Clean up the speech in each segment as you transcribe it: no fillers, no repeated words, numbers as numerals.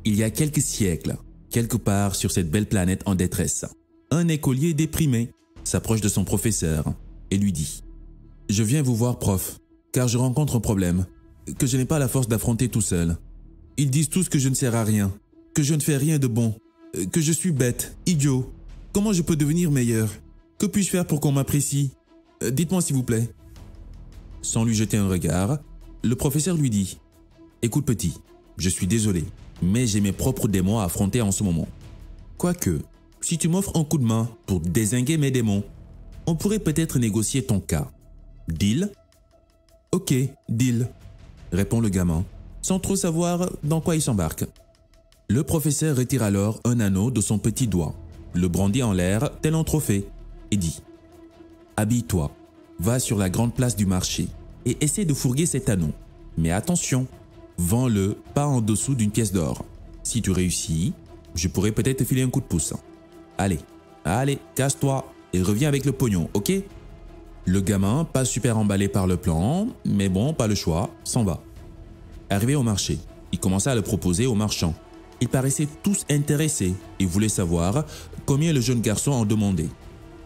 Il y a quelques siècles, quelque part sur cette belle planète en détresse, un écolier déprimé s'approche de son professeur et lui dit « Je viens vous voir, prof, car je rencontre un problème que je n'ai pas la force d'affronter tout seul. Ils disent tous que je ne sers à rien, que je ne fais rien de bon, que je suis bête, idiot. Comment je peux devenir meilleur? Que puis-je faire pour qu'on m'apprécie? Dites-moi s'il vous plaît. » Sans lui jeter un regard, le professeur lui dit « Écoute petit, je suis désolé, mais j'ai mes propres démons à affronter en ce moment. Quoique, si tu m'offres un coup de main pour dézinguer mes démons, on pourrait peut-être négocier ton cas. Deal ?»« Ok, deal », répond le gamin, sans trop savoir dans quoi il s'embarque. Le professeur retire alors un anneau de son petit doigt, le brandit en l'air tel un trophée, et dit « Habille-toi, va sur la grande place du marché et essaie de fourguer cet anneau. Mais attention, vends-le pas en dessous d'une pièce d'or. Si tu réussis, je pourrais peut-être te filer un coup de pouce. Allez, casse-toi et reviens avec le pognon, ok ?» Le gamin, pas super emballé par le plan, mais bon, pas le choix, s'en va. Arrivé au marché, il commença à le proposer aux marchands. Ils paraissaient tous intéressés et voulaient savoir combien le jeune garçon en demandait.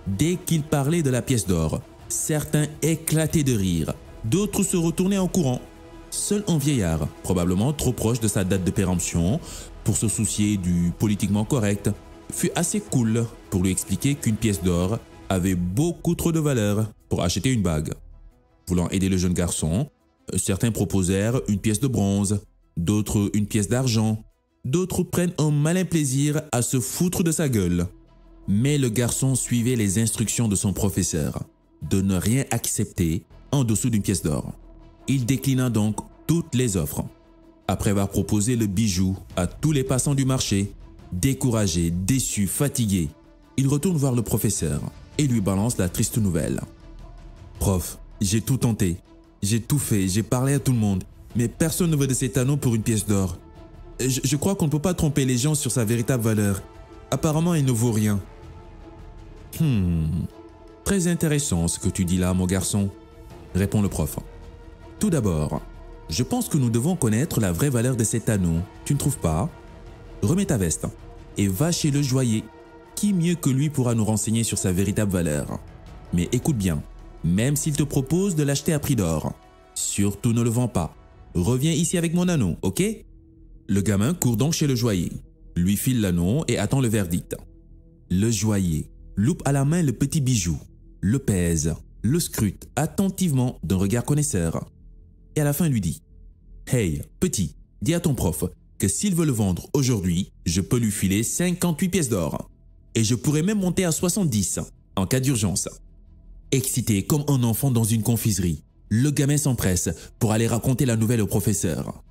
Dès qu'il parlait de la pièce d'or, certains éclataient de rire, d'autres se retournaient en courant. Seul un vieillard, probablement trop proche de sa date de péremption, pour se soucier du politiquement correct, fut assez cool pour lui expliquer qu'une pièce d'or avait beaucoup trop de valeur pour acheter une bague. Voulant aider le jeune garçon, certains proposèrent une pièce de bronze, d'autres une pièce d'argent, d'autres prennent un malin plaisir à se foutre de sa gueule. Mais le garçon suivait les instructions de son professeur, de ne rien accepter en dessous d'une pièce d'or. Il déclina donc toutes les offres. Après avoir proposé le bijou à tous les passants du marché, découragé, déçu, fatigué, il retourne voir le professeur et lui balance la triste nouvelle. « Prof, j'ai tout tenté, j'ai tout fait, j'ai parlé à tout le monde, mais personne ne veut de cet anneau pour une pièce d'or. Je crois qu'on ne peut pas tromper les gens sur sa véritable valeur. Apparemment, il ne vaut rien. » Très intéressant ce que tu dis là, mon garçon, répond le prof. Tout d'abord, je pense que nous devons connaître la vraie valeur de cet anneau, tu ne trouves pas? Remets ta veste et va chez le joaillier. Qui mieux que lui pourra nous renseigner sur sa véritable valeur? Mais écoute bien, même s'il te propose de l'acheter à prix d'or, surtout ne le vends pas. Reviens ici avec mon anneau, ok? Le gamin court donc chez le joaillier, lui file l'anneau et attend le verdict. Le joaillier loupe à la main le petit bijou, le pèse, le scrute attentivement d'un regard connaisseur. Et à la fin lui dit « Hey, petit, dis à ton prof que s'il veut le vendre aujourd'hui, je peux lui filer 58 pièces d'or. Et je pourrais même monter à 70 en cas d'urgence. » Excité comme un enfant dans une confiserie, le gamin s'empresse pour aller raconter la nouvelle au professeur.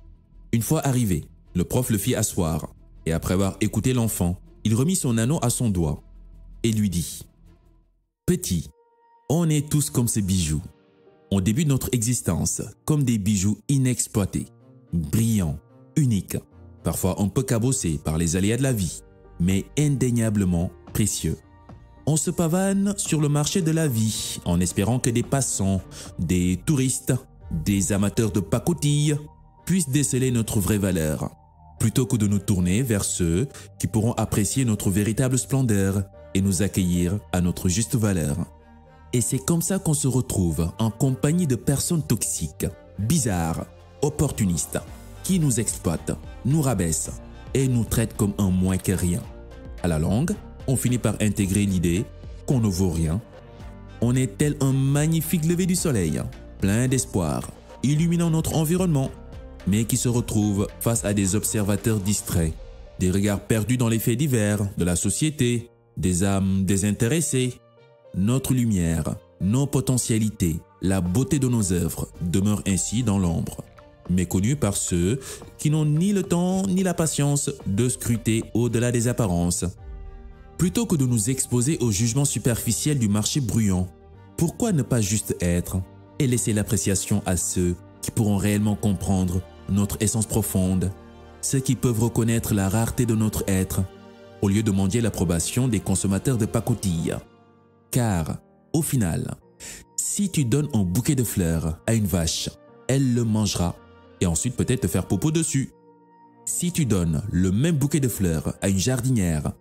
Une fois arrivé, le prof le fit asseoir et après avoir écouté l'enfant, il remit son anneau à son doigt et lui dit « Petit, on est tous comme ces bijoux. On débute notre existence comme des bijoux inexploités, brillants, uniques, parfois un peu cabossés par les aléas de la vie, mais indéniablement précieux. On se pavane sur le marché de la vie en espérant que des passants, des touristes, des amateurs de pacotille puissent déceler notre vraie valeur, plutôt que de nous tourner vers ceux qui pourront apprécier notre véritable splendeur et nous accueillir à notre juste valeur. Et c'est comme ça qu'on se retrouve en compagnie de personnes toxiques, bizarres, opportunistes, qui nous exploitent, nous rabaissent et nous traitent comme un moins que rien. À la longue, on finit par intégrer l'idée qu'on ne vaut rien. On est tel un magnifique lever du soleil, plein d'espoir, illuminant notre environnement, mais qui se retrouve face à des observateurs distraits, des regards perdus dans les faits divers de la société, des âmes désintéressées. Notre lumière, nos potentialités, la beauté de nos œuvres demeurent ainsi dans l'ombre, méconnues par ceux qui n'ont ni le temps ni la patience de scruter au-delà des apparences. Plutôt que de nous exposer au jugement superficiel du marché bruyant, pourquoi ne pas juste être et laisser l'appréciation à ceux qui pourront réellement comprendre notre essence profonde, ceux qui peuvent reconnaître la rareté de notre être, au lieu de mendier l'approbation des consommateurs de pacotille. Car, au final, si tu donnes un bouquet de fleurs à une vache, elle le mangera et ensuite peut-être te faire popo dessus. Si tu donnes le même bouquet de fleurs à une jardinière,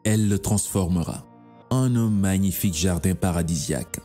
elle le transformera en un magnifique jardin paradisiaque.